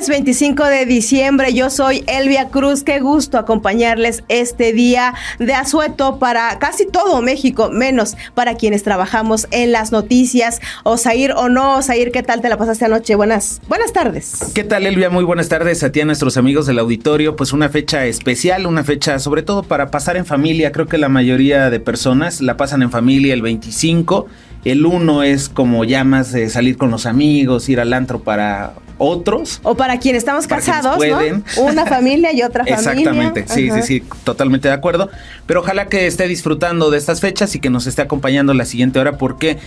Lunes 25 de diciembre, yo soy Elvia Cruz, qué gusto acompañarles este día de asueto para casi todo México, menos para quienes trabajamos en las noticias. Osair o no, Osair, ¿qué tal te la pasaste anoche? Buenas tardes. ¿Qué tal, Elvia? Muy buenas tardes a ti, a nuestros amigos del auditorio. Pues una fecha especial, una fecha sobre todo para pasar en familia. Creo que la mayoría de personas la pasan en familia el 25. El 1 es como llamas de salir con los amigos, ir al antro para otros. O para quienes estamos casados, pueden, ¿no? Una familia y otra familia. Exactamente, sí, totalmente de acuerdo. Pero ojalá que esté disfrutando de estas fechas y que nos esté acompañando la siguiente hora porque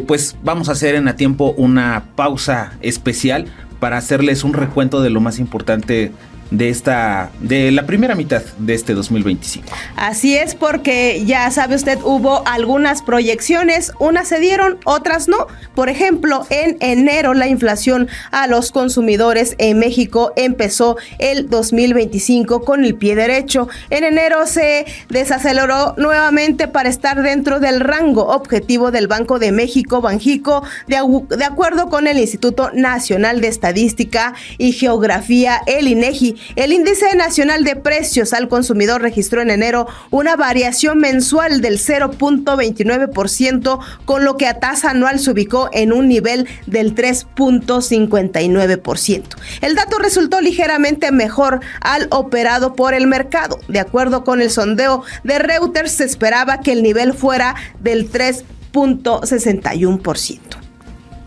pues vamos a hacer en A Tiempo una pausa especial para hacerles un recuento de lo más importante de la primera mitad de este 2025. Así es, porque ya sabe usted, hubo algunas proyecciones, unas se dieron, otras no. Por ejemplo, en enero la inflación a los consumidores en México empezó el 2025 con el pie derecho. En enero se desaceleró nuevamente para estar dentro del rango objetivo del Banco de México, Banjico, de acuerdo con el Instituto Nacional de Estadística y Geografía, el INEGI. El Índice Nacional de Precios al Consumidor registró en enero una variación mensual del 0.29%, con lo que a tasa anual se ubicó en un nivel del 3.59%. El dato resultó ligeramente mejor al operado por el mercado. De acuerdo con el sondeo de Reuters, se esperaba que el nivel fuera del 3.61%.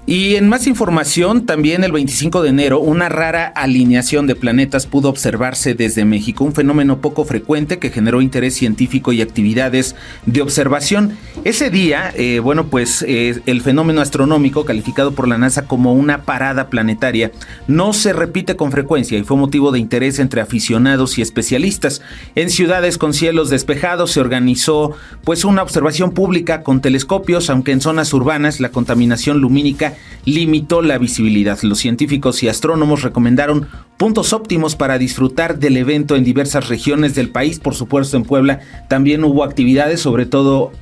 Y en más información, también el 25 de enero, una rara alineación de planetas pudo observarse desde México, un fenómeno poco frecuente que generó interés científico y actividades de observación. Ese día, el fenómeno astronómico, calificado por la NASA como una parada planetaria, no se repite con frecuencia y fue motivo de interés entre aficionados y especialistas. En ciudades con cielos despejados se organizó una observación pública con telescopios, aunque en zonas urbanas la contaminación lumínica limitó la visibilidad. Los científicos y astrónomos recomendaron puntos óptimos para disfrutar del evento en diversas regiones del país. Por supuesto, en Puebla también hubo actividades, sobre todo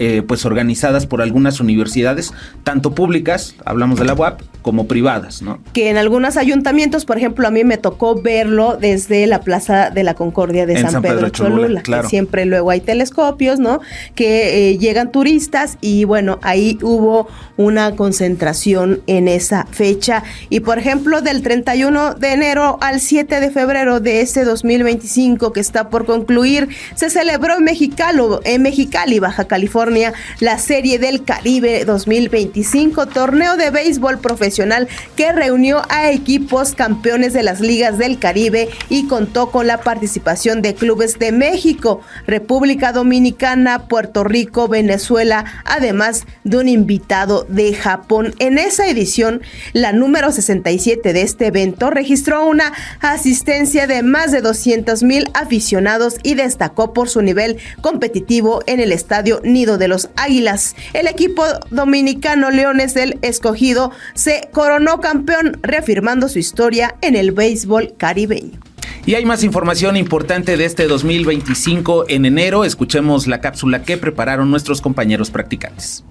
organizadas por algunas universidades, tanto públicas, hablamos de la UAP, como privadas, ¿no? Que en algunos ayuntamientos, por ejemplo, a mí me tocó verlo desde la Plaza de la Concordia de San Pedro Cholula, claro. Siempre luego hay telescopios, ¿no? Que llegan turistas y ahí hubo una concentración en esa fecha. Y por ejemplo, del 31 de enero al 7 de febrero de este 2025 que está por concluir, se celebró en Mexicali, Baja California, la Serie del Caribe 2025, torneo de béisbol profesional que reunió a equipos campeones de las ligas del Caribe y contó con la participación de clubes de México, República Dominicana, Puerto Rico, Venezuela, además de un invitado de Japón. En esa edición, la número 67 de este evento registró una asistencia de más de 200,000 aficionados y destacó por su nivel competitivo en el Estadio Nido de los Águilas. El equipo dominicano Leones del Escogido se coronó campeón, reafirmando su historia en el béisbol caribeño. Y hay más información importante de este 2025 en enero. Escuchemos la cápsula que prepararon nuestros compañeros practicantes.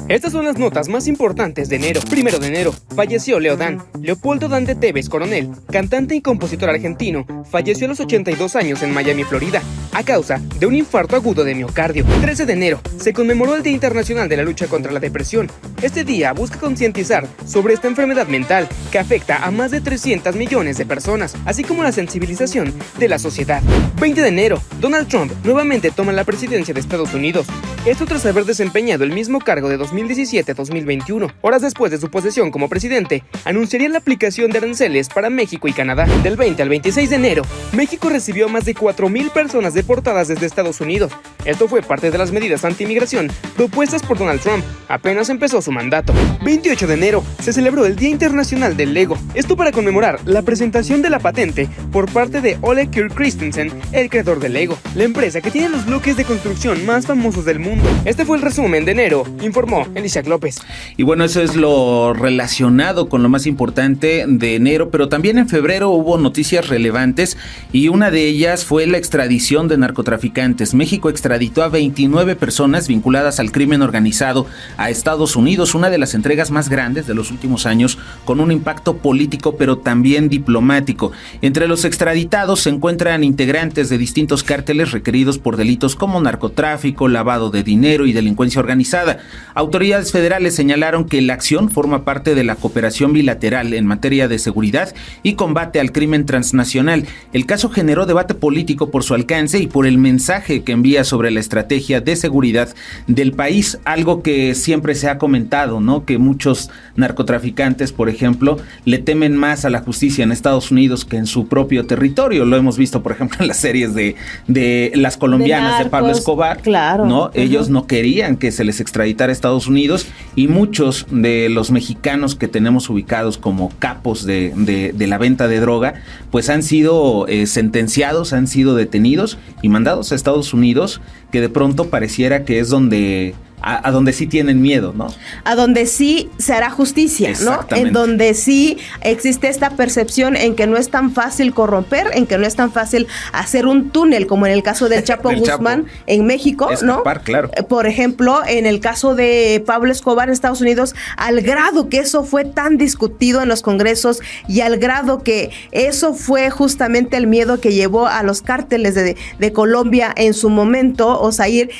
Estas son las notas más importantes de enero. 1 de enero, falleció Leo Dan. Leopoldo Dante Tevez Coronel, cantante y compositor argentino, falleció a los 82 años en Miami, Florida, a causa de un infarto agudo de miocardio. 13 de enero, se conmemoró el Día Internacional de la Lucha contra la Depresión. Este día busca concientizar sobre esta enfermedad mental que afecta a más de 300 millones de personas, así como la sensibilización de la sociedad. 20 de enero, Donald Trump nuevamente toma la presidencia de Estados Unidos. Esto tras haber desempeñado el mismo cargo de 2017-2021. Horas después de su posesión como presidente, anunciaría la aplicación de aranceles para México y Canadá. Del 20 al 26 de enero, México recibió a más de 4,000 personas deportadas desde Estados Unidos. Esto fue parte de las medidas anti-inmigración propuestas por Donald Trump. Apenas empezó su mandato. 28 de enero, se celebró el Día Internacional del Lego. Esto para conmemorar la presentación de la patente por parte de Ole Kirk Christensen, el creador de Lego, la empresa que tiene los bloques de construcción más famosos del mundo. Este fue el resumen de enero, informó Elisa López. Y bueno, eso es lo relacionado con lo más importante de enero, pero también en febrero hubo noticias relevantes y una de ellas fue la extradición de narcotraficantes. México extraditó a 29 personas vinculadas al crimen organizado a Estados Unidos, una de las entregas más grandes de los últimos años, con un impacto político pero también diplomático. Entre los extraditados se encuentran integrantes de distintos cárteles requeridos por delitos como narcotráfico, lavado de dinero y delincuencia organizada. Autoridades federales señalaron que la acción forma parte de la cooperación bilateral en materia de seguridad y combate al crimen transnacional. El caso generó debate político por su alcance y por el mensaje que envía sobre la estrategia de seguridad del país, algo que siempre se ha comentado, ¿no? Que muchos narcotraficantes, por ejemplo, le temen más a la justicia en Estados Unidos que en su propio territorio. Lo hemos visto, por ejemplo, en las series de las colombianas de Pablo Escobar, claro, ¿no? Ellos no querían que se les extraditara a Estados Unidos y muchos de los mexicanos que tenemos ubicados como capos de la venta de droga, pues han sido sentenciados, han sido detenidos y mandados a Estados Unidos, que de pronto pareciera que es donde a donde sí tienen miedo, ¿no? A donde sí se hará justicia, ¿no? En donde sí existe esta percepción en que no es tan fácil corromper, en que no es tan fácil hacer un túnel, como en el caso del Chapo Guzmán en México, escapar, ¿no? Claro. Por ejemplo, en el caso de Pablo Escobar en Estados Unidos, al grado que eso fue tan discutido en los congresos y al grado que eso fue justamente el miedo que llevó a los cárteles de Colombia en su momento, o sea, ir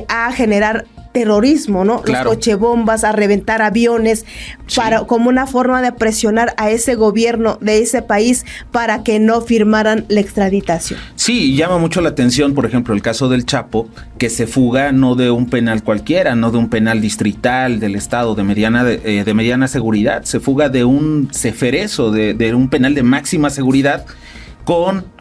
a generar terrorismo, ¿no? Claro. Los cochebombas, a reventar aviones, sí, como una forma de presionar a ese gobierno de ese país para que no firmaran la extraditación. Sí, llama mucho la atención, por ejemplo, el caso del Chapo, que se fuga no de un penal cualquiera, no de un penal distrital del estado de mediana seguridad, se fuga de un ceferezo, de un penal de máxima seguridad con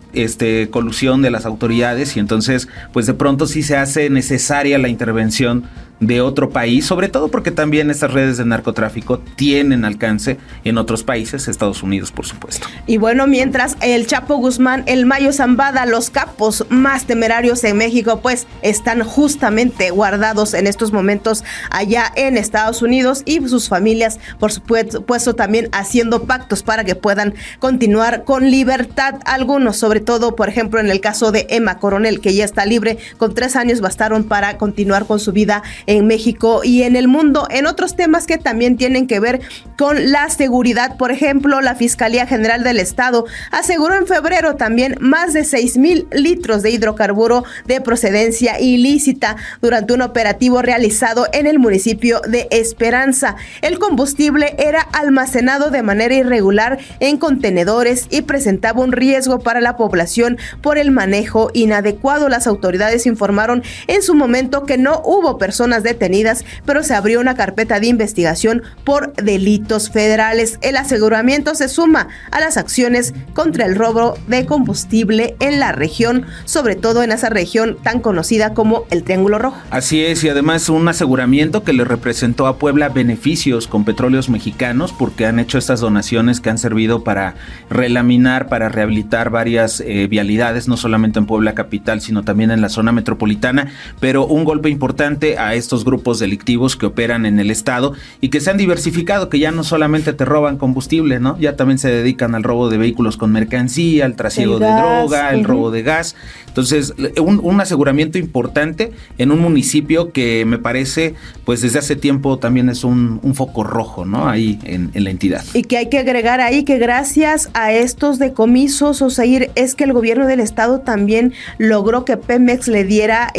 colusión de las autoridades, y entonces pues de pronto sí se hace necesaria la intervención de otro país, sobre todo porque también estas redes de narcotráfico tienen alcance en otros países, Estados Unidos, por supuesto. Y bueno, mientras el Chapo Guzmán, el Mayo Zambada, los capos más temerarios en México, pues están justamente guardados en estos momentos allá en Estados Unidos, y sus familias, por supuesto, también haciendo pactos para que puedan continuar con libertad. Algunos, sobre todo, por ejemplo, en el caso de Emma Coronel, que ya está libre, con 3 años bastaron para continuar con su vida en México y en el mundo. En otros temas que también tienen que ver con la seguridad, por ejemplo, la Fiscalía General del Estado aseguró en febrero también más de 6,000 litros de hidrocarburo de procedencia ilícita durante un operativo realizado en el municipio de Esperanza. El combustible era almacenado de manera irregular en contenedores y presentaba un riesgo para la población por el manejo inadecuado. Las autoridades informaron en su momento que no hubo personas detenidas, pero se abrió una carpeta de investigación por delitos federales. El aseguramiento se suma a las acciones contra el robo de combustible en la región, sobre todo en esa región tan conocida como el Triángulo Rojo. Así es, y además un aseguramiento que le representó a Puebla beneficios con petróleos mexicanos, porque han hecho estas donaciones que han servido para relaminar, para rehabilitar varias vialidades, no solamente en Puebla capital, sino también en la zona metropolitana, pero un golpe importante a estos grupos delictivos que operan en el estado y que se han diversificado, que ya no solamente te roban combustible, ¿no? Ya también se dedican al robo de vehículos con mercancía, al trasiego de droga, el robo de gas. Entonces, un aseguramiento importante en un municipio que me parece, pues desde hace tiempo también es un foco rojo, ¿no? Ahí en la entidad. Y que hay que agregar ahí que gracias a estos decomisos, Osair, es que el gobierno del estado también logró que Pemex le diera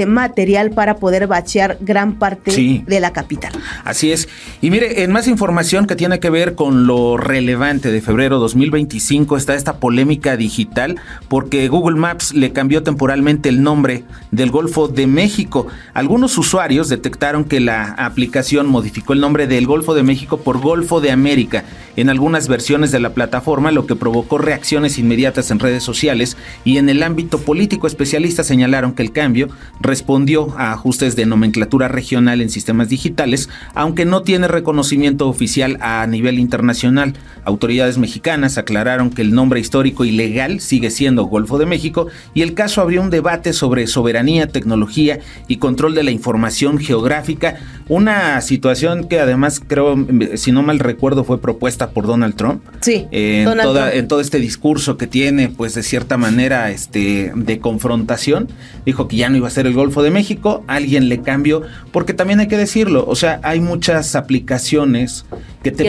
material para poder bachear gran parte de la capital. Así es. Y mire, en más información que tiene que ver con lo relevante de febrero 2025 está esta polémica digital, porque Google Maps le cambió temporalmente el nombre del Golfo de México. Algunos usuarios detectaron que la aplicación modificó el nombre del Golfo de México por Golfo de América en algunas versiones de la plataforma, lo que provocó reacciones inmediatas en redes sociales y en el ámbito político. Especialistas señalaron que el cambio respondió a ajustes de nomenclatura nomenclatura regional en sistemas digitales, aunque no tiene reconocimiento oficial a nivel internacional. Autoridades mexicanas aclararon que el nombre histórico y legal sigue siendo Golfo de México, y el caso abrió un debate sobre soberanía, tecnología y control de la información geográfica, una situación que además creo, si no mal recuerdo, fue propuesta por Donald Trump. Sí, en todo este discurso que tiene, pues de cierta manera de confrontación, dijo que ya no iba a ser el Golfo de México, alguien le cambió, porque también hay que decirlo, o sea, hay muchas aplicaciones que te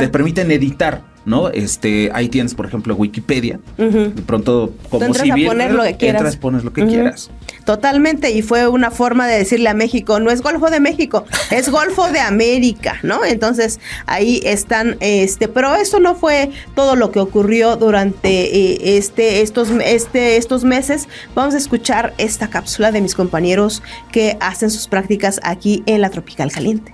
permiten editar, ¿no? Ahí tienes, por ejemplo, Wikipedia. De pronto, como civil, poner lo que quieras. Entras, pones lo que quieras. Totalmente, y fue una forma de decirle a México, no es Golfo de México, es Golfo de América, ¿no? Entonces, ahí están, pero eso no fue todo lo que ocurrió durante estos meses. Vamos a escuchar esta cápsula de mis compañeros que hacen sus prácticas aquí en la Tropical Caliente.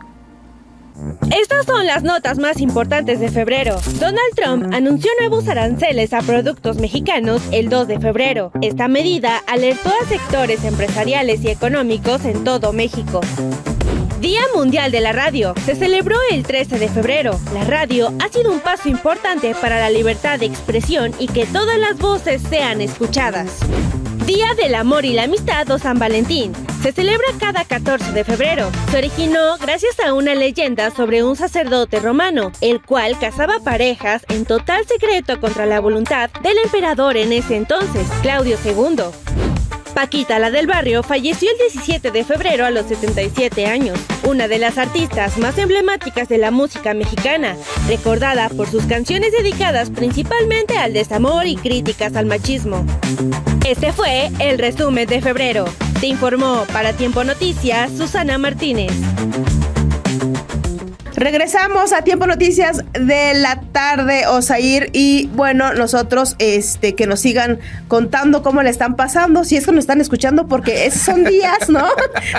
Estas son las notas más importantes de febrero. Donald Trump anunció nuevos aranceles a productos mexicanos el 2 de febrero. Esta medida alertó a sectores empresariales y económicos en todo México. Día Mundial de la Radio. Se celebró el 13 de febrero. La radio ha sido un paso importante para la libertad de expresión y que todas las voces sean escuchadas. Día del Amor y la Amistad o San Valentín. Se celebra cada 14 de febrero. Se originó gracias a una leyenda sobre un sacerdote romano, el cual casaba parejas en total secreto contra la voluntad del emperador en ese entonces, Claudio II. Paquita, la del barrio, falleció el 17 de febrero a los 77 años. Una de las artistas más emblemáticas de la música mexicana, recordada por sus canciones dedicadas principalmente al desamor y críticas al machismo. Este fue el resumen de febrero. Te informó para Tiempo Noticias, Susana Martínez. Regresamos a Tiempo Noticias de la tarde, Osair, y bueno, nosotros que nos sigan contando cómo le están pasando, si es que nos están escuchando, porque son días, ¿no?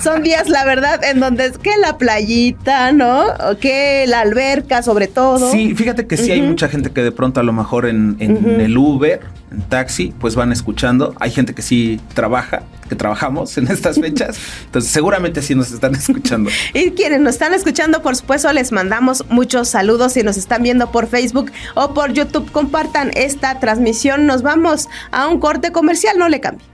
Son días, la verdad, en donde es que la playita, ¿no? O que la alberca, sobre todo. Sí, fíjate que sí hay mucha gente que de pronto a lo mejor en el Uber, en taxi, pues van escuchando. Hay gente que sí trabaja, que trabajamos en estas fechas, entonces seguramente sí nos están escuchando. Y quienes nos están escuchando, por supuesto, les mandamos muchos saludos. Si nos están viendo por Facebook o por YouTube, compartan esta transmisión. Nos vamos a un corte comercial, no le cambie.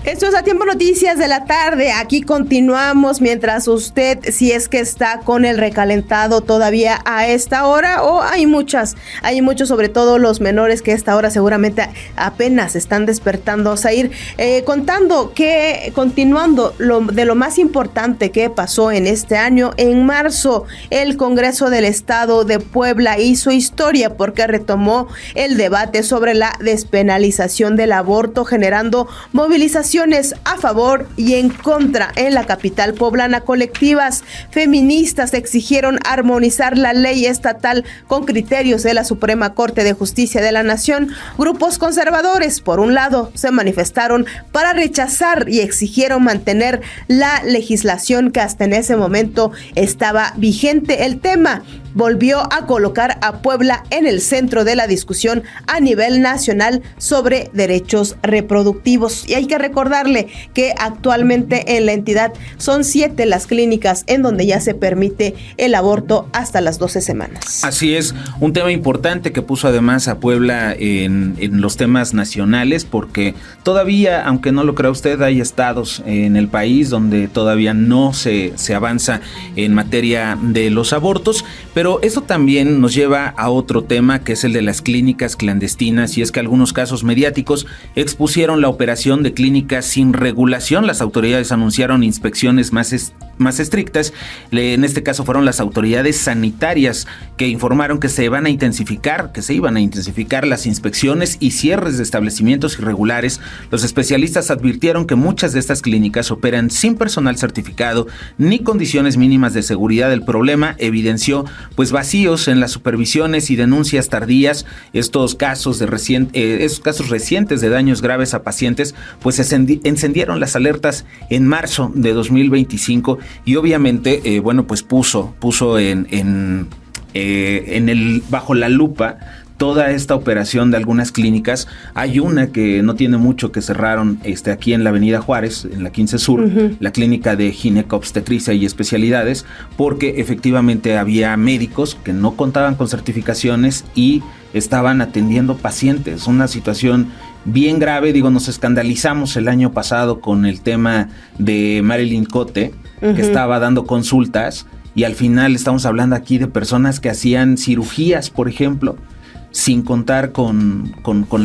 Esto es A Tiempo Noticias de la tarde. Aquí continuamos mientras usted, si es que está con el recalentado todavía a esta hora, o hay muchos, sobre todo los menores que a esta hora seguramente apenas están despertando, a ir contando que, continuando de lo más importante que pasó en este año. En marzo, el Congreso del Estado de Puebla hizo historia porque retomó el debate sobre la despenalización del aborto, generando movilizaciones a favor y en contra en la capital poblana. Colectivas feministas exigieron armonizar la ley estatal con criterios de la Suprema Corte de Justicia de la Nación. Grupos conservadores, por un lado, se manifestaron para rechazar y exigieron mantener la legislación que hasta en ese momento estaba vigente. El tema volvió a colocar a Puebla en el centro de la discusión a nivel nacional sobre derechos reproductivos. Y hay que recordarle que actualmente en la entidad son 7 las clínicas en donde ya se permite el aborto hasta las 12 semanas. Así es, un tema importante que puso además a Puebla en los temas nacionales, porque todavía, aunque no lo crea usted, hay estados en el país donde todavía no se avanza en materia de los abortos, pero eso también nos lleva a otro tema, que es el de las clínicas clandestinas, y es que algunos casos mediáticos expusieron la operación de clínicas sin regulación. Las autoridades anunciaron inspecciones más estrictas. En este caso fueron las autoridades sanitarias que informaron que se iban a intensificar las inspecciones y cierres de establecimientos irregulares. Los especialistas advirtieron que muchas de estas clínicas operan sin personal certificado ni condiciones mínimas de seguridad. El problema evidenció vacíos en las supervisiones y denuncias tardías. Estos casos recientes de daños graves a pacientes encendieron las alertas en marzo de 2025 y obviamente puso bajo la lupa toda esta operación de algunas clínicas. Hay una que no tiene mucho que cerraron aquí en la Avenida Juárez, en la 15 Sur, la clínica de ginecobstetricia y especialidades, porque efectivamente había médicos que no contaban con certificaciones y estaban atendiendo pacientes. Una situación bien grave. Nos escandalizamos el año pasado con el tema de Marilyn Cote, que estaba dando consultas, y al final estamos hablando aquí de personas que hacían cirugías, por ejemplo, sin contar con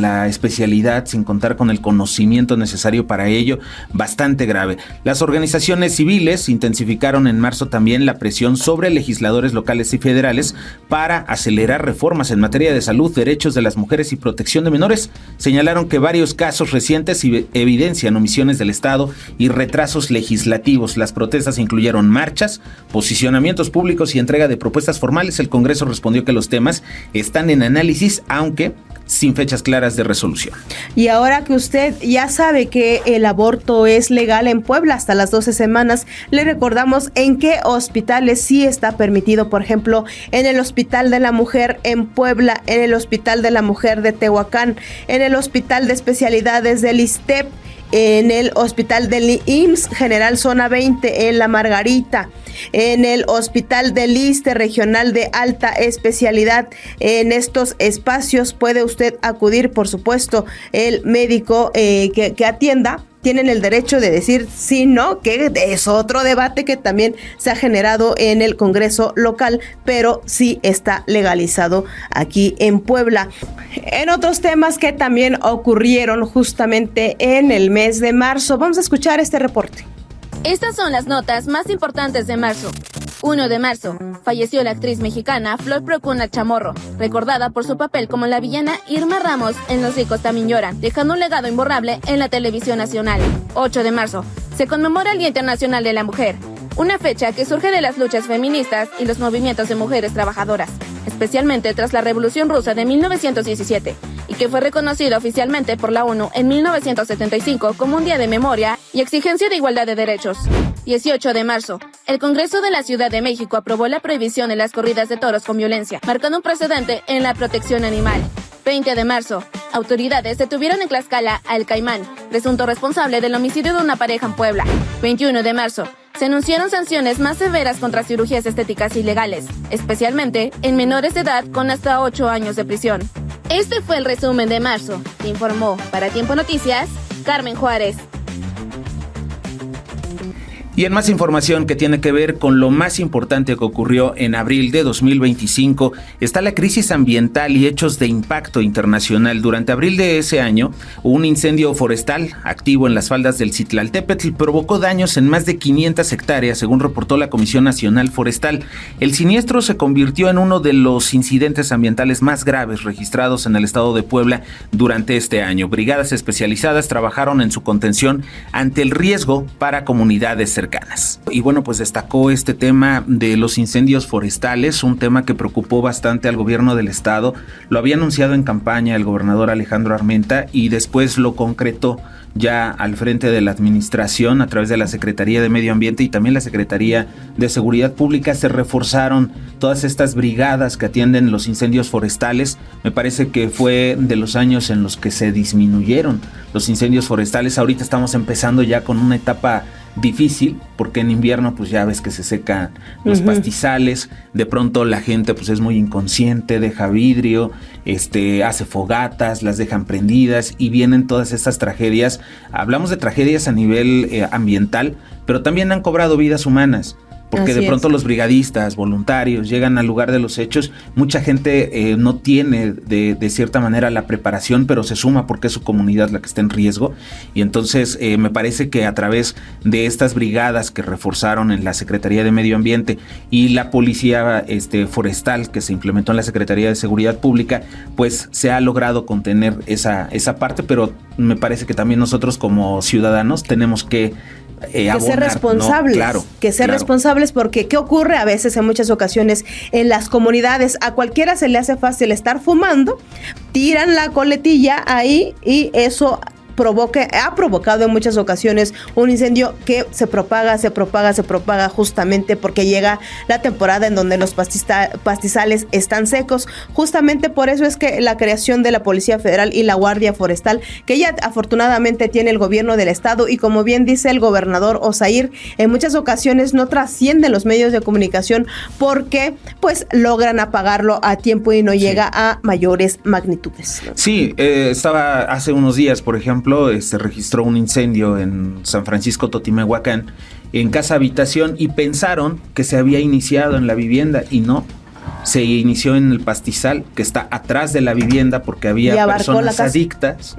la especialidad, sin contar con el conocimiento necesario para ello. Bastante grave. Las organizaciones civiles intensificaron en marzo también la presión sobre legisladores locales y federales para acelerar reformas en materia de salud, derechos de las mujeres y protección de menores. Señalaron que varios casos recientes evidencian omisiones del Estado y retrasos legislativos. Las protestas incluyeron marchas, posicionamientos públicos y entrega de propuestas formales. El Congreso respondió que los temas están en análisis, aunque sin fechas claras de resolución. Y ahora que usted ya sabe que el aborto es legal en Puebla hasta las 12 semanas, le recordamos en qué hospitales sí está permitido. Por ejemplo, en el Hospital de la Mujer en Puebla, en el Hospital de la Mujer de Tehuacán, en el Hospital de Especialidades del ISSSTEP, en el Hospital del IMSS General Zona 20 en La Margarita, en el Hospital del ISSSTE Regional de Alta Especialidad. En estos espacios puede usted acudir, por supuesto, el médico que atienda. Tienen el derecho de decir sí, no, que es otro debate que también se ha generado en el Congreso local, pero sí está legalizado aquí en Puebla. En otros temas que también ocurrieron justamente en el mes de marzo, vamos a escuchar este reporte. Estas son las notas más importantes de marzo. 1 de marzo, falleció la actriz mexicana Flor Procuna Chamorro, recordada por su papel como la villana Irma Ramos en Los ricos también lloran, dejando un legado imborrable en la televisión nacional. 8 de marzo, se conmemora el Día Internacional de la Mujer, una fecha que surge de las luchas feministas y los movimientos de mujeres trabajadoras, especialmente tras la Revolución Rusa de 1917, y que fue reconocido oficialmente por la ONU en 1975 como un día de memoria y exigencia de igualdad de derechos. 18 de marzo, el Congreso de la Ciudad de México aprobó la prohibición de las corridas de toros con violencia, marcando un precedente en la protección animal. 20 de marzo, autoridades detuvieron en Tlaxcala a El Caimán, presunto responsable del homicidio de una pareja en Puebla. 21 de marzo, se anunciaron sanciones más severas contra cirugías estéticas ilegales, especialmente en menores de edad con hasta 8 años de prisión. Este fue el resumen de marzo. Te informó para Tiempo Noticias, Carmen Juárez. Y en más información que tiene que ver con lo más importante que ocurrió en abril de 2025, está la crisis ambiental y hechos de impacto internacional. Durante abril de ese año, un incendio forestal activo en las faldas del Citlaltépetl provocó daños en más de 500 hectáreas, según reportó la Comisión Nacional Forestal. El siniestro se convirtió en uno de los incidentes ambientales más graves registrados en el estado de Puebla durante este año. Brigadas especializadas trabajaron en su contención ante el riesgo para comunidades cercanas. cercanas. Y bueno, pues destacó este tema de los incendios forestales, un tema que preocupó bastante al gobierno del estado. Lo había anunciado en campaña el gobernador Alejandro Armenta y después lo concretó ya al frente de la administración a través de la Secretaría de Medio Ambiente y también la Secretaría de Seguridad Pública. Se reforzaron todas estas brigadas que atienden los incendios forestales. Me parece que fue de los años en los que se disminuyeron los incendios forestales. Ahorita estamos empezando ya con una etapa difícil, porque en invierno pues ya ves que se secan los pastizales, de pronto la gente pues es muy inconsciente, deja vidrio, hace fogatas, las dejan prendidas y vienen todas estas tragedias. Hablamos de tragedias a nivel ambiental, pero también han cobrado vidas humanas. Porque de pronto los brigadistas, voluntarios, llegan al lugar de los hechos. Mucha gente no tiene de cierta manera la preparación, pero se suma porque es su comunidad la que está en riesgo. Y entonces me parece que a través de estas brigadas que reforzaron en la Secretaría de Medio Ambiente y la Policía Forestal que se implementó en la Secretaría de Seguridad Pública, pues se ha logrado contener esa parte, pero me parece que también nosotros como ciudadanos tenemos que ser responsables, ¿no? Claro. Responsables, porque ¿qué ocurre a veces en muchas ocasiones en las comunidades? A cualquiera se le hace fácil estar fumando, tiran la coletilla ahí y eso ha provocado en muchas ocasiones un incendio que se propaga justamente porque llega la temporada en donde los pastizales están secos. Justamente por eso es que la creación de la Policía Federal y la Guardia Forestal, que ya afortunadamente tiene el gobierno del estado, y como bien dice el gobernador Osair, en muchas ocasiones no trascienden los medios de comunicación porque pues logran apagarlo a tiempo y no llega a mayores magnitudes. Sí, estaba hace unos días, por ejemplo, se registró un incendio en San Francisco Totimehuacán en casa habitación y pensaron que se había iniciado en la vivienda y no, se inició en el pastizal que está atrás de la vivienda porque había personas adictas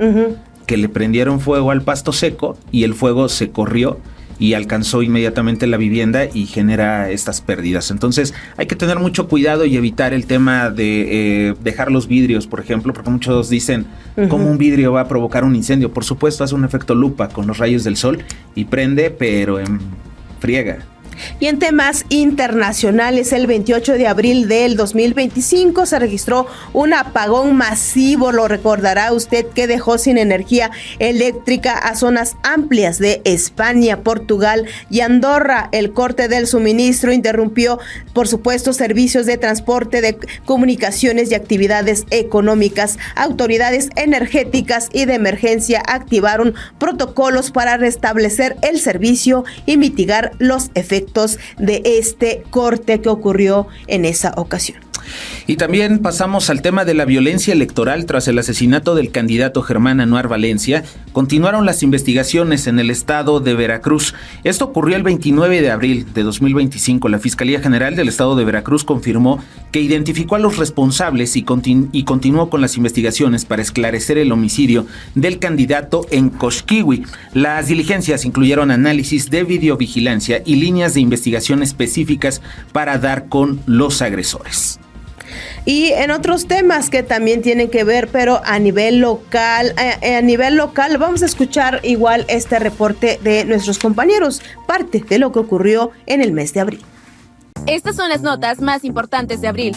que le prendieron fuego al pasto seco y el fuego se corrió y alcanzó inmediatamente la vivienda y genera estas pérdidas. Entonces hay que tener mucho cuidado y evitar el tema de dejar los vidrios, por ejemplo, porque muchos dicen, ¿cómo un vidrio va a provocar un incendio? Por supuesto, hace un efecto lupa con los rayos del sol y prende, pero en friega. Y en temas internacionales, el 28 de abril del 2025 se registró un apagón masivo, lo recordará usted, que dejó sin energía eléctrica a zonas amplias de España, Portugal y Andorra. El corte del suministro interrumpió, por supuesto, servicios de transporte, de comunicaciones y actividades económicas. Autoridades energéticas y de emergencia activaron protocolos para restablecer el servicio y mitigar los efectos de este corte que ocurrió en esa ocasión. Y también pasamos al tema de la violencia electoral tras el asesinato del candidato Germán Anuar Valencia. Continuaron las investigaciones en el estado de Veracruz. Esto ocurrió el 29 de abril de 2025. La Fiscalía General del estado de Veracruz confirmó que identificó a los responsables y continuó con las investigaciones para esclarecer el homicidio del candidato en Cosquihui. Las diligencias incluyeron análisis de videovigilancia y líneas de investigación específicas para dar con los agresores. Y en otros temas que también tienen que ver, pero a nivel local, vamos a escuchar igual este reporte de nuestros compañeros, parte de lo que ocurrió en el mes de abril. Estas son las notas más importantes de abril.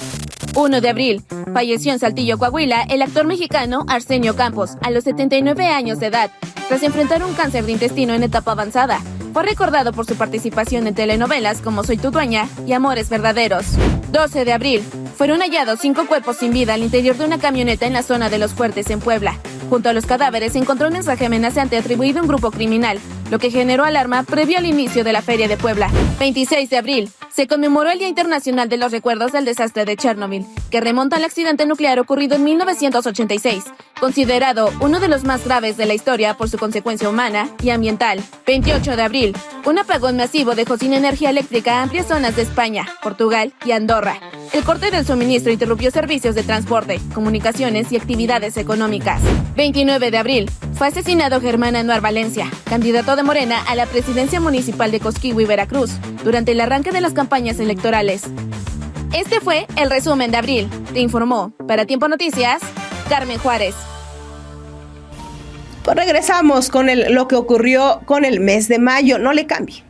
1 de abril, falleció en Saltillo, Coahuila, el actor mexicano Arsenio Campos, a los 79 años de edad, tras enfrentar un cáncer de intestino en etapa avanzada. Fue recordado por su participación en telenovelas como Soy tu dueña y Amores verdaderos. 12 de abril, fueron hallados 5 cuerpos sin vida al interior de una camioneta en la zona de Los Fuertes, en Puebla. Junto a los cadáveres se encontró un mensaje amenazante atribuido a un grupo criminal, lo que generó alarma previo al inicio de la Feria de Puebla. 26 de abril, se conmemoró el Día Internacional de los Recuerdos del Desastre de Chernobyl, que remonta al accidente nuclear ocurrido en 1986, considerado uno de los más graves de la historia por su consecuencia humana y ambiental. 28 de abril, un apagón masivo dejó sin energía eléctrica a amplias zonas de España, Portugal y Andorra. El corte del suministro interrumpió servicios de transporte, comunicaciones y actividades económicas. 29 de abril, fue asesinado Germán Anuar Valencia, candidato de Morena a la presidencia municipal de Cosquihui, Veracruz, durante el arranque de las campañas electorales. Este fue el resumen de abril. Te informó, para Tiempo Noticias, Carmen Juárez. Pues regresamos con lo que ocurrió con el mes de mayo. No le cambie.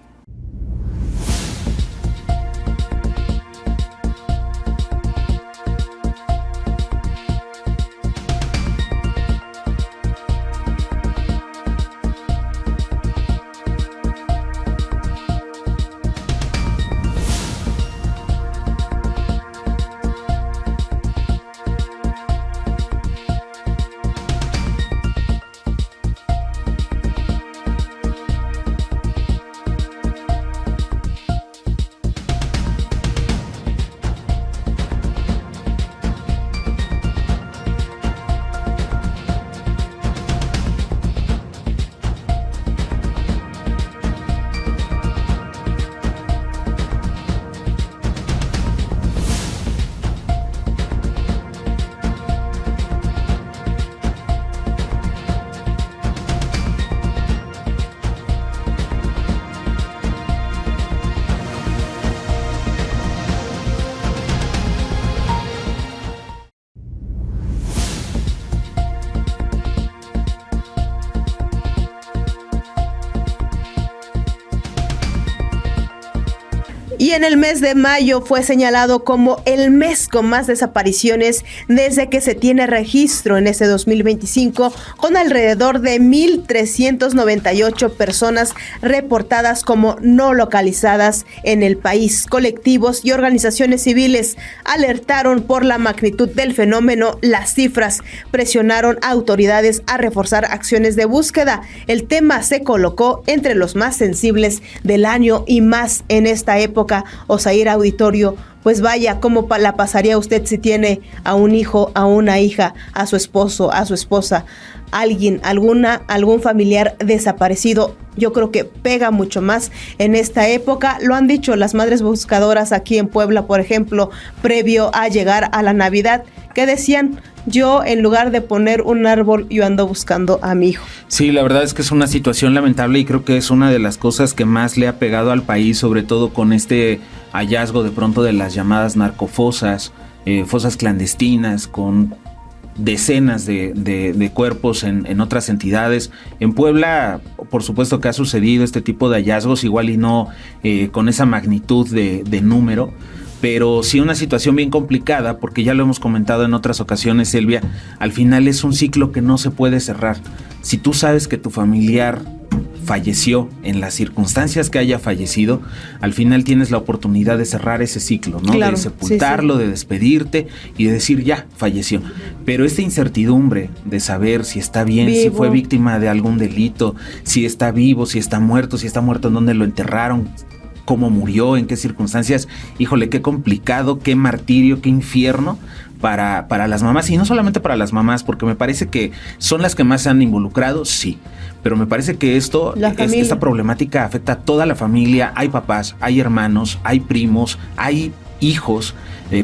Y en el mes de mayo fue señalado como el mes con más desapariciones desde que se tiene registro en este 2025, con alrededor de 1,398 personas reportadas como no localizadas en el país. Colectivos y organizaciones civiles alertaron por la magnitud del fenómeno. Las cifras presionaron a autoridades a reforzar acciones de búsqueda. El tema se colocó entre los más sensibles del año y más en esta época. Osair Auditorio, pues vaya, ¿cómo la pasaría usted si tiene a un hijo, a una hija, a su esposo, a su esposa, algún familiar desaparecido? Yo creo que pega mucho más en esta época. Lo han dicho las madres buscadoras aquí en Puebla, por ejemplo, previo a llegar a la Navidad, que decían: yo, en lugar de poner un árbol, yo ando buscando a mi hijo. Sí, la verdad es que es una situación lamentable y creo que es una de las cosas que más le ha pegado al país, sobre todo con este hallazgo de pronto de las llamadas narcofosas, fosas clandestinas, con decenas de cuerpos en otras entidades. En Puebla, por supuesto que ha sucedido este tipo de hallazgos, igual y no con esa magnitud de número, pero sí una situación bien complicada, porque ya lo hemos comentado en otras ocasiones, Silvia. Al final es un ciclo que no se puede cerrar. Si tú sabes que tu familiar falleció en las circunstancias que haya fallecido, al final tienes la oportunidad de cerrar ese ciclo, ¿no? Claro, de sepultarlo, sí. De despedirte y de decir ya, falleció. Pero esta incertidumbre de saber si está bien, si fue víctima de algún delito, si está vivo, si está muerto, en dónde lo enterraron, cómo murió, en qué circunstancias, híjole, qué complicado, qué martirio, qué infierno para las mamás, y no solamente para las mamás, porque me parece que son las que más se han involucrado, sí, pero me parece que esta problemática afecta a toda la familia. Hay papás, hay hermanos, hay primos, hay hijos,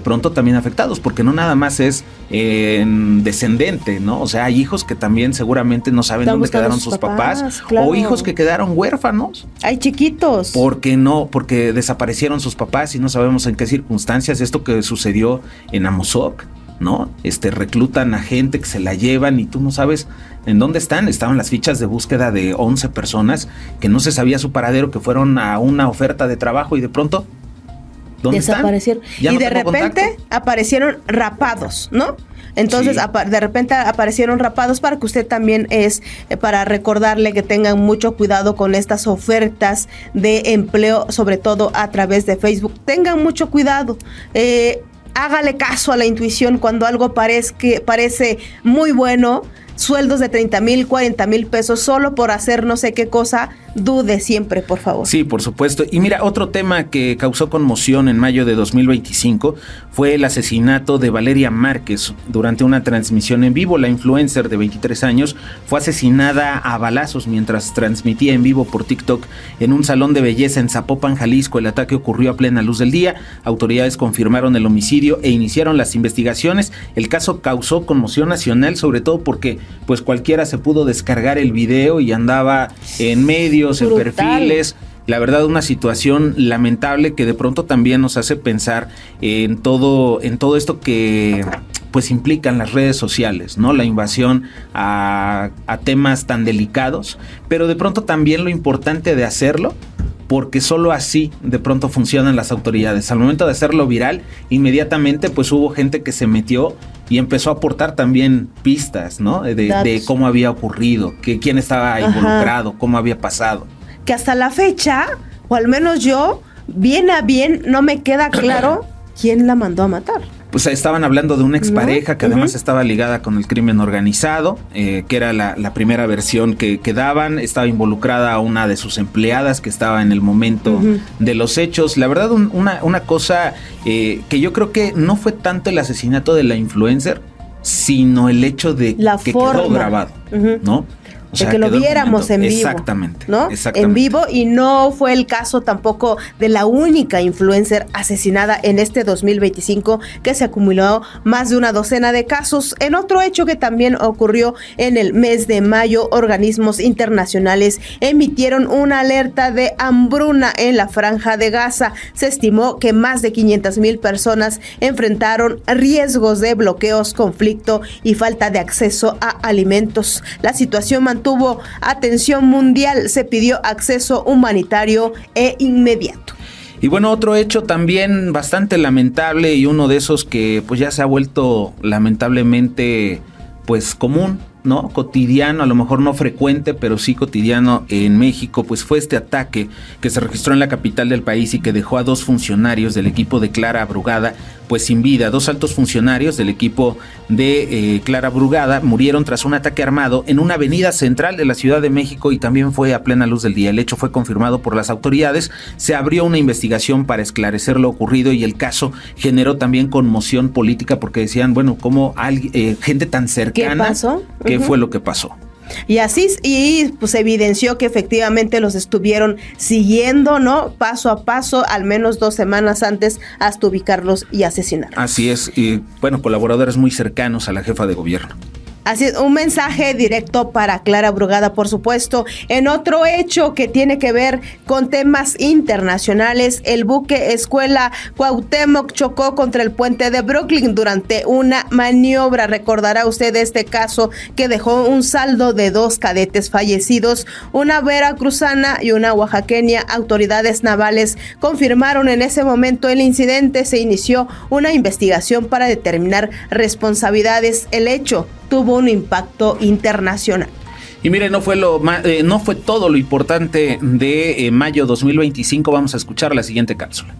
pronto también afectados, porque no nada más es descendente, ¿no? O sea, hay hijos que también seguramente no saben dónde quedaron sus papás, claro. O hijos que quedaron huérfanos. Hay chiquitos. Porque desaparecieron sus papás y no sabemos en qué circunstancias. Esto que sucedió en Amozoc, ¿no? Reclutan a gente que se la llevan y tú no sabes en dónde están. Estaban las fichas de búsqueda de 11 personas que no se sabía su paradero, que fueron a una oferta de trabajo y de pronto desaparecieron. Y de repente aparecieron rapados, ¿no? Entonces, sí. De repente aparecieron rapados, para que usted también para recordarle que tengan mucho cuidado con estas ofertas de empleo, sobre todo a través de Facebook. Tengan mucho cuidado. Hágale caso a la intuición cuando algo parece muy bueno. Sueldos de 30,000, 40,000 pesos solo por hacer no sé qué cosa. Dude siempre, por favor. Sí, por supuesto. Y mira, otro tema que causó conmoción en mayo de 2025 fue el asesinato de Valeria Márquez durante una transmisión en vivo. La influencer de 23 años fue asesinada a balazos mientras transmitía en vivo por TikTok en un salón de belleza en Zapopan, Jalisco. El ataque ocurrió a plena luz del día. Autoridades confirmaron el homicidio e iniciaron las investigaciones. El caso causó conmoción nacional, sobre todo porque pues cualquiera se pudo descargar el video y andaba en medios, en perfiles. La verdad, una situación lamentable que de pronto también nos hace pensar en todo esto que pues implican las redes sociales, ¿no? La invasión a temas tan delicados, pero de pronto también lo importante de hacerlo, porque solo así de pronto funcionan las autoridades. Al momento de hacerlo viral, inmediatamente pues hubo gente que se metió y empezó a aportar también pistas, ¿no? De cómo había ocurrido, quién estaba involucrado, cómo había pasado. Que hasta la fecha, o al menos yo, bien a bien, no me queda claro quién la mandó a matar. Pues estaban hablando de una expareja que además estaba ligada con el crimen organizado, que era la primera versión que daban. Estaba involucrada a una de sus empleadas que estaba en el momento de los hechos. La verdad, una cosa que yo creo que no fue tanto el asesinato de la influencer, sino el hecho de que quedó grabado, ¿no? O sea, de que lo viéramos en vivo. Exactamente, ¿no? En vivo, y no fue el caso tampoco de la única influencer asesinada en este 2025, que se acumuló más de una docena de casos. En otro hecho que también ocurrió en el mes de mayo, organismos internacionales emitieron una alerta de hambruna en la Franja de Gaza. Se estimó que más de 500,000 personas enfrentaron riesgos de bloqueos, conflicto y falta de acceso a alimentos. La situación tuvo atención mundial, se pidió acceso humanitario inmediato. Y bueno, otro hecho también bastante lamentable y uno de esos que pues ya se ha vuelto lamentablemente pues común, ¿no? Cotidiano, a lo mejor no frecuente, pero sí cotidiano en México, pues fue este ataque que se registró en la capital del país y que dejó a 2 funcionarios del equipo de Clara Brugada pues sin vida. 2 altos funcionarios del equipo de Clara Brugada murieron tras un ataque armado en una avenida central de la Ciudad de México y también fue a plena luz del día. El hecho fue confirmado por las autoridades, se abrió una investigación para esclarecer lo ocurrido y el caso generó también conmoción política porque decían, bueno, ¿cómo gente tan cercana? ¿Qué pasó? ¿Qué fue lo que pasó? Y así, y pues evidenció que efectivamente los estuvieron siguiendo, ¿no? Paso a paso, al menos 2 semanas antes, hasta ubicarlos y asesinarlos. Así es, y bueno, colaboradores muy cercanos a la jefa de gobierno. Así es, un mensaje directo para Clara Brugada, por supuesto. En otro hecho que tiene que ver con temas internacionales, el buque escuela Cuauhtémoc chocó contra el puente de Brooklyn durante una maniobra. Recordará usted este caso que dejó un saldo de 2 cadetes fallecidos, una veracruzana y una oaxaqueña. Autoridades navales confirmaron en ese momento el incidente. Se inició una investigación para determinar responsabilidades. El hecho tuvo un impacto internacional. Y mire, no fue todo lo importante de mayo 2025. Vamos a escuchar la siguiente cápsula.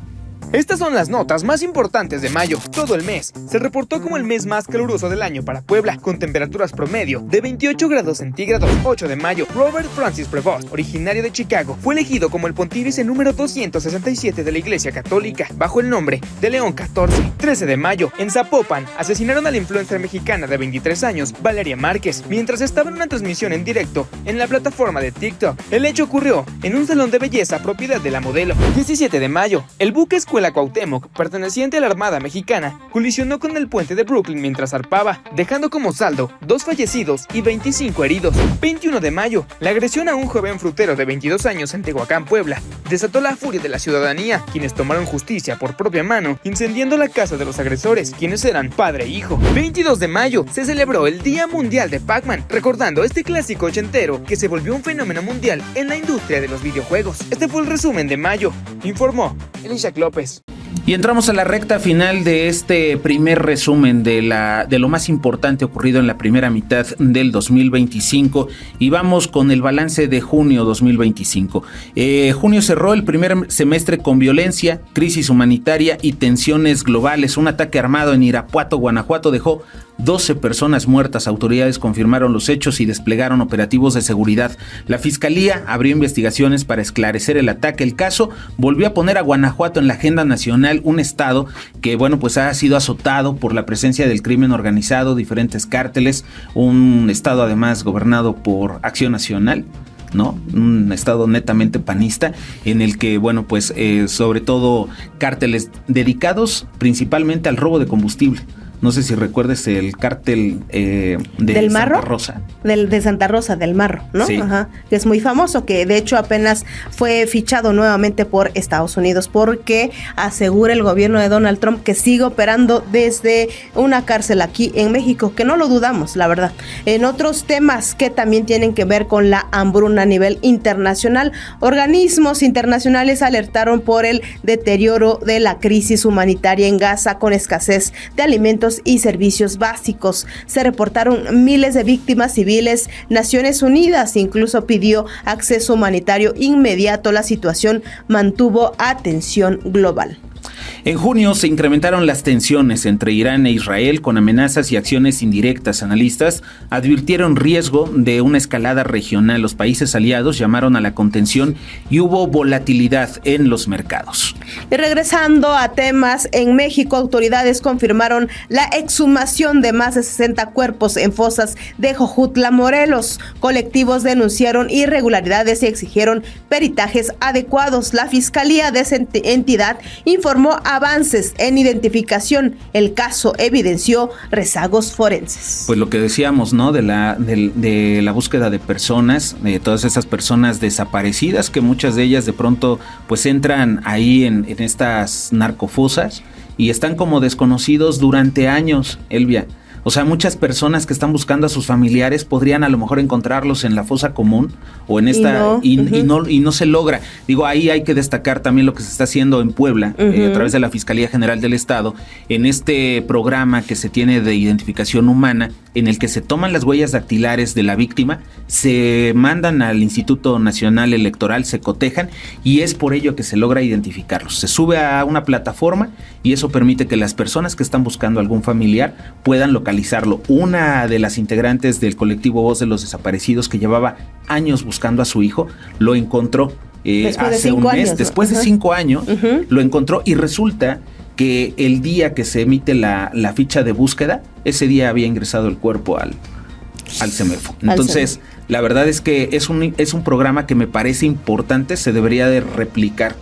Estas son las notas más importantes de mayo. Todo el mes se reportó como el mes más caluroso del año para Puebla, con temperaturas promedio de 28 grados centígrados. 8 de mayo, Robert Francis Prevost, originario de Chicago, fue elegido como el pontífice número 267 de la Iglesia Católica, bajo el nombre de León XIV. 13 de mayo, en Zapopan, asesinaron a la influencer mexicana de 23 años, Valeria Márquez, mientras estaba en una transmisión en directo en la plataforma de TikTok. El hecho ocurrió en un salón de belleza propiedad de la modelo. 17 de mayo, el buque escuela Cuauhtémoc, perteneciente a la Armada Mexicana, colisionó con el puente de Brooklyn mientras zarpaba, dejando como saldo 2 fallecidos y 25 heridos. 21 de mayo, la agresión a un joven frutero de 22 años en Tehuacán, Puebla, desató la furia de la ciudadanía, quienes tomaron justicia por propia mano, incendiando la casa de los agresores, quienes eran padre e hijo. 22 de mayo, se celebró el Día Mundial de Pac-Man, recordando este clásico ochentero que se volvió un fenómeno mundial en la industria de los videojuegos. Este fue el resumen de mayo, informó Elisha López. Y entramos a la recta final de este primer resumen de lo más importante ocurrido en la primera mitad del 2025 y vamos con el balance de junio 2025. Junio cerró el primer semestre con violencia, crisis humanitaria y tensiones globales. Un ataque armado en Irapuato, Guanajuato, dejó 12 personas muertas. Autoridades confirmaron los hechos y desplegaron operativos de seguridad. La Fiscalía abrió investigaciones para esclarecer el ataque. El caso volvió a poner a Guanajuato en la agenda nacional, un estado que, bueno, pues ha sido azotado por la presencia del crimen organizado, diferentes cárteles, un estado además gobernado por Acción Nacional, ¿no? Un estado netamente panista en el que, bueno, pues sobre todo cárteles dedicados principalmente al robo de combustible. No sé si recuerdes el cártel ¿Del Marro? Santa Rosa. De Santa Rosa, del Marro, ¿no? Sí. Ajá. Que es muy famoso, que de hecho apenas fue fichado nuevamente por Estados Unidos porque asegura el gobierno de Donald Trump que sigue operando desde una cárcel aquí en México, que no lo dudamos, la verdad. En otros temas que también tienen que ver con la hambruna a nivel internacional, organismos internacionales alertaron por el deterioro de la crisis humanitaria en Gaza con escasez de alimentos y servicios básicos. Se reportaron miles de víctimas civiles. Naciones Unidas incluso pidió acceso humanitario inmediato. La situación mantuvo atención global. En junio se incrementaron las tensiones entre Irán e Israel con amenazas y acciones indirectas. Analistas advirtieron riesgo de una escalada regional. Los países aliados llamaron a la contención y hubo volatilidad en los mercados. Y regresando a temas, en México autoridades confirmaron la exhumación de más de 60 cuerpos en fosas de Jojutla, Morelos. Colectivos denunciaron irregularidades y exigieron peritajes adecuados. La fiscalía de esa entidad informó avances en identificación. El caso evidenció rezagos forenses. Pues lo que decíamos, ¿no? De la búsqueda de personas, de todas esas personas desaparecidas, que muchas de ellas de pronto pues entran ahí en estas narcofosas y están como desconocidos durante años, Elvia. O sea, muchas personas que están buscando a sus familiares podrían a lo mejor encontrarlos en la fosa común o en esta y no se logra. Digo, ahí hay que destacar también lo que se está haciendo en Puebla a través de la Fiscalía General del Estado en este programa que se tiene de identificación humana, en el que se toman las huellas dactilares de la víctima, se mandan al Instituto Nacional Electoral, se cotejan y es por ello que se logra identificarlos. Se sube a una plataforma y eso permite que las personas que están buscando algún familiar puedan localizarlo. Una de las integrantes del colectivo Voz de los Desaparecidos, que llevaba años buscando a su hijo, lo encontró hace un mes, después de 5 años, lo encontró y resulta que el día que se emite la ficha de búsqueda, ese día había ingresado el cuerpo al CEMEFO. Entonces, la verdad es que es un programa que me parece importante, se debería de replicar,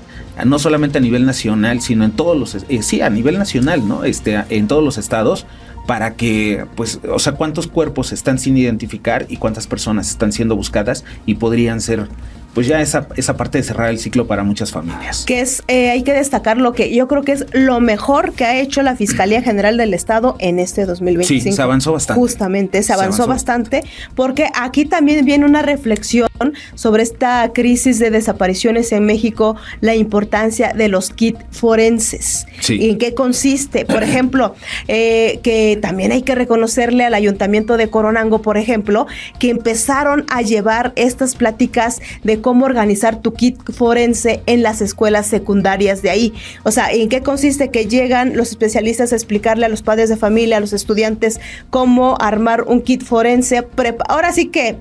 no solamente a nivel nacional, sino en todos los, a nivel nacional, ¿no? En todos los estados, para que, pues, o sea, cuántos cuerpos están sin identificar y cuántas personas están siendo buscadas y podrían ser, pues ya esa parte de cerrar el ciclo para muchas familias. Que es, hay que destacar lo que yo creo que es lo mejor que ha hecho la Fiscalía General del Estado en este 2025. Sí, se avanzó bastante. Justamente, se avanzó bastante, porque aquí también viene una reflexión sobre esta crisis de desapariciones en México, la importancia de los kits forenses. Sí. ¿Y en qué consiste? Por ejemplo, que también hay que reconocerle al Ayuntamiento de Coronango, por ejemplo, que empezaron a llevar estas pláticas de cómo organizar tu kit forense en las escuelas secundarias de ahí. O sea, ¿en qué consiste? Que llegan los especialistas a explicarle a los padres de familia, a los estudiantes, cómo armar un kit forense. Ahora sí que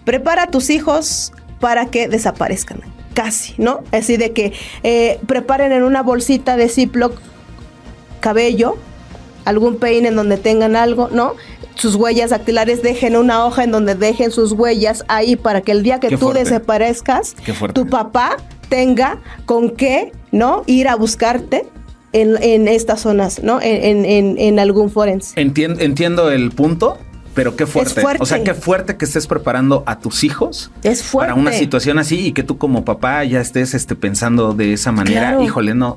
prepara a tus hijos para que desaparezcan. Casi, ¿no? Así de que preparen en una bolsita de Ziploc cabello, algún peine en donde tengan algo, ¿no? Sus huellas dactilares, dejen una hoja en donde dejen sus huellas ahí para que el día que tú desaparezcas, tu papá tenga con qué, ¿no? Ir a buscarte en estas zonas, ¿no? En algún forense. Entiendo el punto, pero qué fuerte. Es fuerte. O sea, qué fuerte que estés preparando a tus hijos para una situación así y que tú como papá ya estés pensando de esa manera. Claro. Híjole, no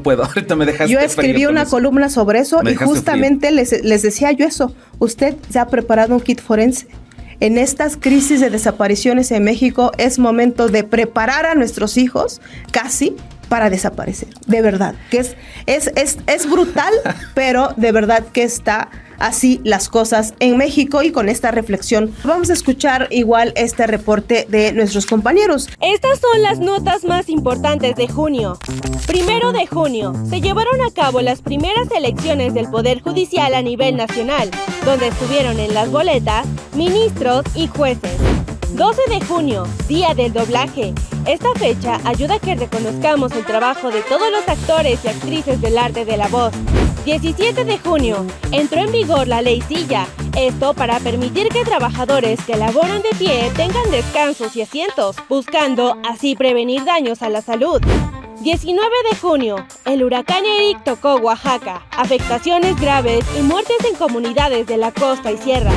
puedo. Ahorita me dejaste. Yo escribí una columna sobre eso y justamente les decía yo eso. Usted se ha preparado un kit forense. En estas crisis de desapariciones en México es momento de preparar a nuestros hijos casi para desaparecer. De verdad, que es brutal, pero de verdad que está así las cosas en México. Y con esta reflexión vamos a escuchar igual este reporte de nuestros compañeros. Estas son las notas más importantes de junio. 1 de junio, se llevaron a cabo las primeras elecciones del Poder Judicial a nivel nacional, donde estuvieron en las boletas ministros y jueces. 12 de junio, Día del Doblaje. Esta fecha ayuda a que reconozcamos el trabajo de todos los actores y actrices del arte de la voz. 17 de junio, entró en vigor la Ley Silla. Esto para permitir que trabajadores que laboran de pie tengan descansos y asientos, buscando así prevenir daños a la salud. 19 de junio, el huracán Eric tocó Oaxaca. Afectaciones graves y muertes en comunidades de la costa y sierra.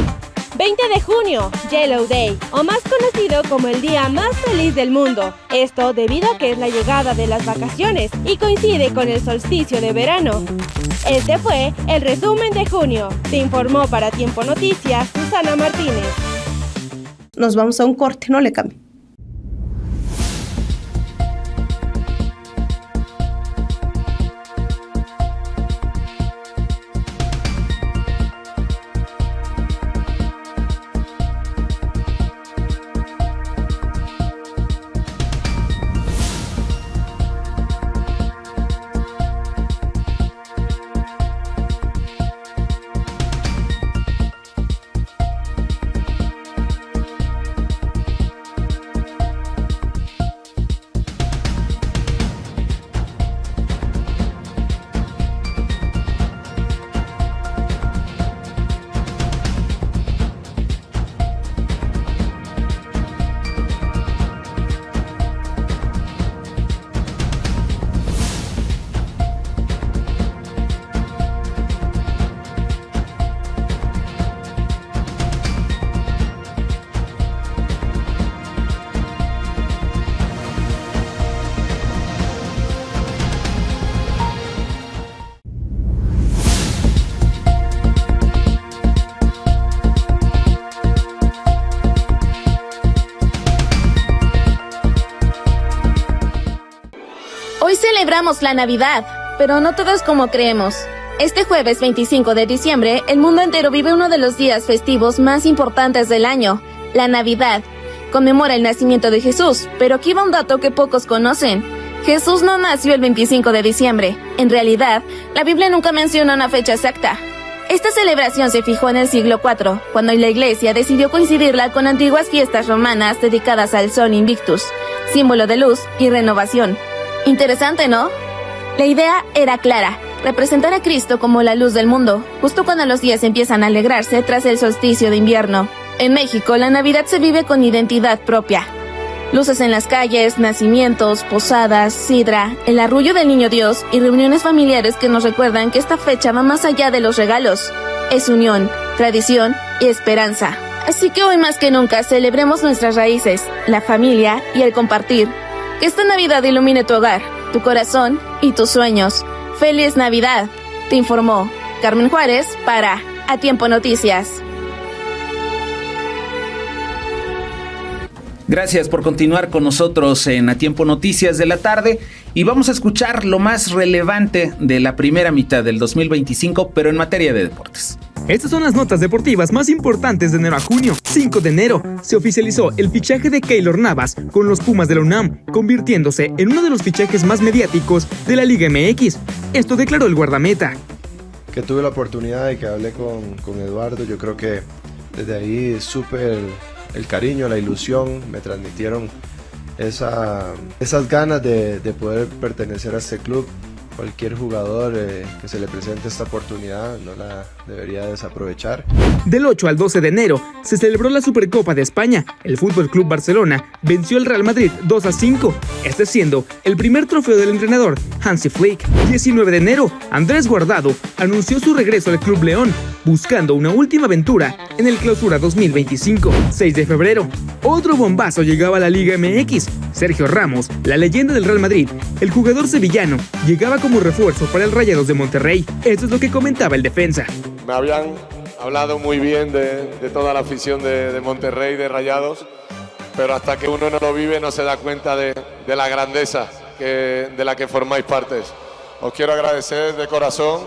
20 de junio, Yellow Day, o más conocido como el día más feliz del mundo. Esto debido a que es la llegada de las vacaciones y coincide con el solsticio de verano. Este fue el resumen de junio. Te informó para Tiempo Noticias, Susana Martínez. Nos vamos a un corte, no le cambie. celebramos la Navidad, pero no todo es como creemos. Este jueves 25 de diciembre, el mundo entero vive uno de los días festivos más importantes del año, la Navidad. Conmemora el nacimiento de Jesús, pero aquí va un dato que pocos conocen. Jesús no nació el 25 de diciembre. En realidad, la Biblia nunca menciona una fecha exacta. Esta celebración se fijó en el siglo IV, cuando la Iglesia decidió coincidirla con antiguas fiestas romanas dedicadas al Sol Invictus, símbolo de luz y renovación. Interesante, ¿no? La idea era clara, representar a Cristo como la luz del mundo, justo cuando los días empiezan a alegrarse tras el solsticio de invierno. En México, la Navidad se vive con identidad propia. Luces en las calles, nacimientos, posadas, sidra, el arrullo del Niño Dios y reuniones familiares que nos recuerdan que esta fecha va más allá de los regalos. Es unión, tradición y esperanza. Así que hoy más que nunca celebremos nuestras raíces, la familia y el compartir. Que esta Navidad ilumine tu hogar, tu corazón y tus sueños. ¡Feliz Navidad! Te informó Carmen Juárez para A Tiempo Noticias. Gracias por continuar con nosotros en A Tiempo Noticias de la tarde y vamos a escuchar lo más relevante de la primera mitad del 2025, pero en materia de deportes. Estas son las notas deportivas más importantes de enero a junio. 5 de enero se oficializó el fichaje de Keylor Navas con los Pumas de la UNAM, convirtiéndose en uno de los fichajes más mediáticos de la Liga MX. Esto declaró el guardameta. Que tuve la oportunidad y que hablé con Eduardo, yo creo que desde ahí supe el cariño, la ilusión, me transmitieron esas ganas de poder pertenecer a este club. Cualquier jugador que se le presente esta oportunidad no la debería desaprovechar. Del 8 al 12 de enero se celebró la Supercopa de España. El Fútbol Club Barcelona venció al Real Madrid 2-5, este siendo el primer trofeo del entrenador Hansi Flick. 19 de enero, Andrés Guardado anunció su regreso al Club León, buscando una última aventura en el Clausura 2025. 6 de febrero, otro bombazo llegaba a la Liga MX. Sergio Ramos, la leyenda del Real Madrid, el jugador sevillano, llegaba como refuerzo para el Rayados de Monterrey. Esto es lo que comentaba el defensa. Me habían hablado muy bien de toda la afición de Monterrey, de Rayados, pero hasta que uno no lo vive no se da cuenta de la grandeza de la que formáis parte. Os quiero agradecer de corazón,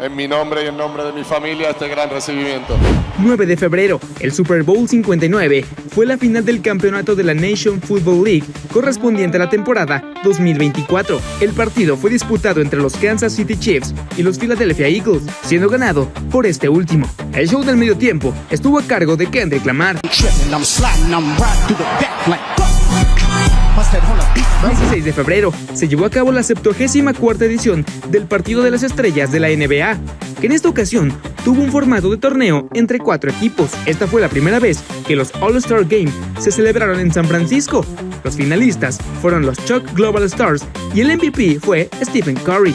en mi nombre y en nombre de mi familia, este gran recibimiento. 9 de febrero, el Super Bowl 59 fue la final del campeonato de la National Football League correspondiente a la temporada 2024. El partido fue disputado entre los Kansas City Chiefs y los Philadelphia Eagles, siendo ganado por este último. El show del medio tiempo estuvo a cargo de Kendrick Lamar. 16 de febrero se llevó a cabo la 74ª edición del Partido de las Estrellas de la NBA, que en esta ocasión tuvo un formato de torneo entre 4 equipos. Esta fue la primera vez que los All-Star Games se celebraron en San Francisco. Los finalistas fueron los Chuck Global Stars y el MVP fue Stephen Curry.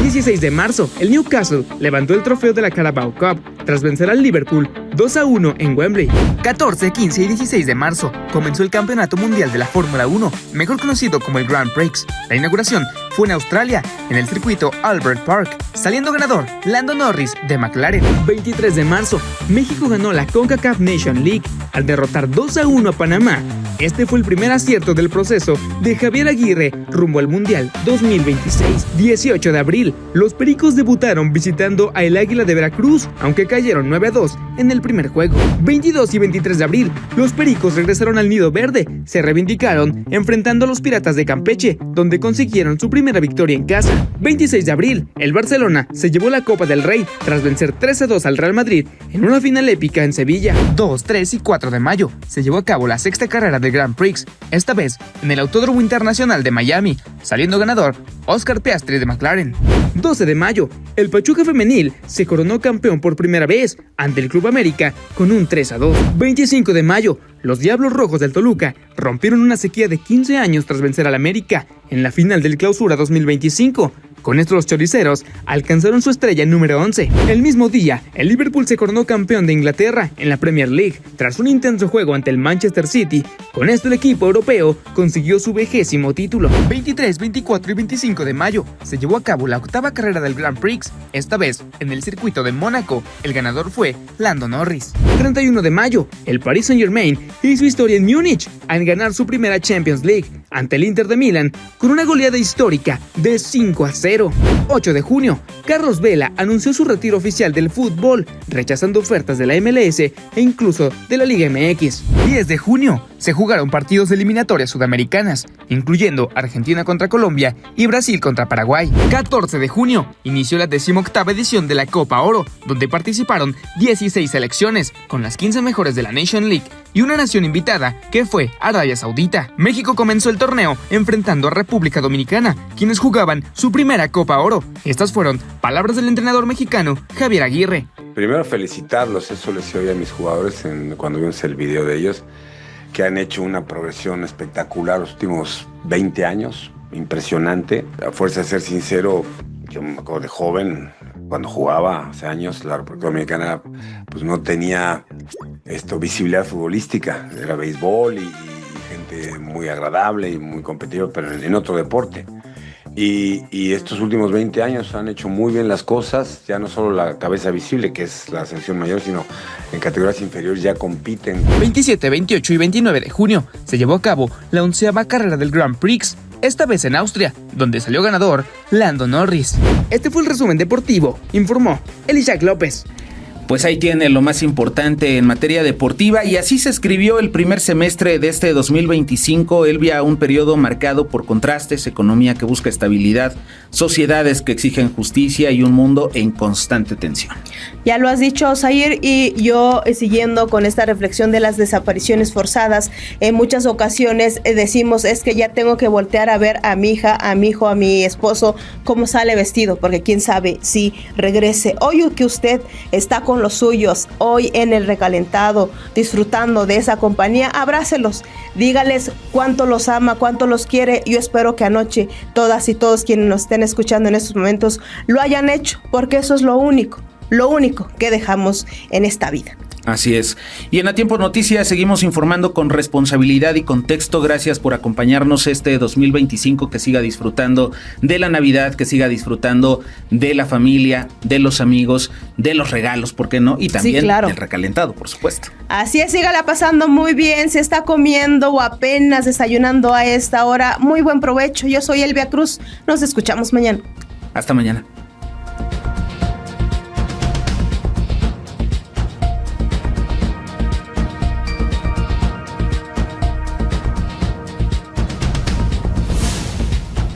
16 de marzo, el Newcastle levantó el trofeo de la Carabao Cup tras vencer al Liverpool 2-1 en Wembley. 14, 15 y 16 de marzo comenzó el Campeonato Mundial de la Fórmula 1, mejor conocido como el Grand Prix. La inauguración fue en Australia, en el circuito Albert Park, saliendo ganador Lando Norris de McLaren. 23 de marzo, México ganó la CONCACAF Nation League al derrotar 2-1 a Panamá. Este fue el primer acierto del proceso de Javier Aguirre rumbo al Mundial 2026. 18 de abril, los Pericos debutaron visitando a el Águila de Veracruz, aunque cayeron 9-2 en el primer juego. 22 y 23 de abril, los Pericos regresaron al Nido Verde, se reivindicaron enfrentando a los Piratas de Campeche, donde consiguieron su primera victoria en casa. 26 de abril, el Barcelona se llevó la Copa del Rey tras vencer 3-2 al Real Madrid en una final épica en Sevilla. 2, 3 y 4 de mayo, se llevó a cabo la sexta carrera del Grand Prix, esta vez en el Autódromo Internacional de Miami, saliendo ganador Oscar Piastri de McLaren. 12 de mayo, el Pachuca Femenil se coronó campeón por primera vez ante el Club América con un 3-2. 25 de mayo, los Diablos Rojos del Toluca rompieron una sequía de 15 años tras vencer al América en la final del Clausura 2025. Con esto los choriceros alcanzaron su estrella número 11. El mismo día, el Liverpool se coronó campeón de Inglaterra en la Premier League tras un intenso juego ante el Manchester City. Con esto el equipo europeo consiguió su 20º título. 23, 24 y 25 de mayo se llevó a cabo la octava carrera del Grand Prix, esta vez en el circuito de Mónaco. El ganador fue Lando Norris. 31 de mayo, el Paris Saint-Germain hizo historia en Múnich al ganar su primera Champions League ante el Inter de Milán con una goleada histórica de 5-0. 8 de junio, Carlos Vela anunció su retiro oficial del fútbol, rechazando ofertas de la MLS e incluso de la Liga MX. 10 de junio, se jugaron partidos eliminatorias sudamericanas, incluyendo Argentina contra Colombia y Brasil contra Paraguay. 14 de junio, inició la 18ª edición de la Copa Oro, donde participaron 16 selecciones, con las 15 mejores de la Nation League y una nación invitada, que fue Arabia Saudita. México comenzó el torneo enfrentando a República Dominicana, quienes jugaban su primera Copa Oro. Estas fueron palabras del entrenador mexicano Javier Aguirre. Primero felicitarlos, eso les decía a mis jugadores cuando vimos el video de ellos, que han hecho una progresión espectacular los últimos 20 años, impresionante. A fuerza de ser sincero, yo me acuerdo de joven, cuando jugaba hace años, la República Dominicana pues no tenía visibilidad futbolística, era béisbol y gente muy agradable y muy competitiva, pero en otro deporte. Y estos últimos 20 años han hecho muy bien las cosas, ya no solo la cabeza visible, que es la selección mayor, sino en categorías inferiores ya compiten. 27, 28 y 29 de junio se llevó a cabo la 11ª carrera del Grand Prix, esta vez en Austria, donde salió ganador Lando Norris. Este fue el resumen deportivo, informó Elisac López. Pues ahí tiene lo más importante en materia deportiva, y así se escribió el primer semestre de este 2025, Elvia, un periodo marcado por contrastes, economía que busca estabilidad, sociedades que exigen justicia y un mundo en constante tensión. Ya lo has dicho, Osair, y yo siguiendo con esta reflexión de las desapariciones forzadas, en muchas ocasiones decimos, es que ya tengo que voltear a ver a mi hija, a mi hijo, a mi esposo, cómo sale vestido, porque quién sabe si regrese. Hoy que usted está con los suyos, hoy en el recalentado, disfrutando de esa compañía, abrácelos, dígales cuánto los ama, cuánto los quiere. Yo espero que anoche todas y todos quienes nos estén escuchando en estos momentos lo hayan hecho, porque eso es lo único que dejamos en esta vida. Así es. Y en A Tiempo Noticias seguimos informando con responsabilidad y contexto. Gracias por acompañarnos este 2025, que siga disfrutando de la Navidad, que siga disfrutando de la familia, de los amigos, de los regalos, ¿por qué no? Y también del recalentado, por supuesto. Así es, sígala pasando muy bien, se está comiendo o apenas desayunando a esta hora. Muy buen provecho. Yo soy Elvia Cruz. Nos escuchamos mañana. Hasta mañana.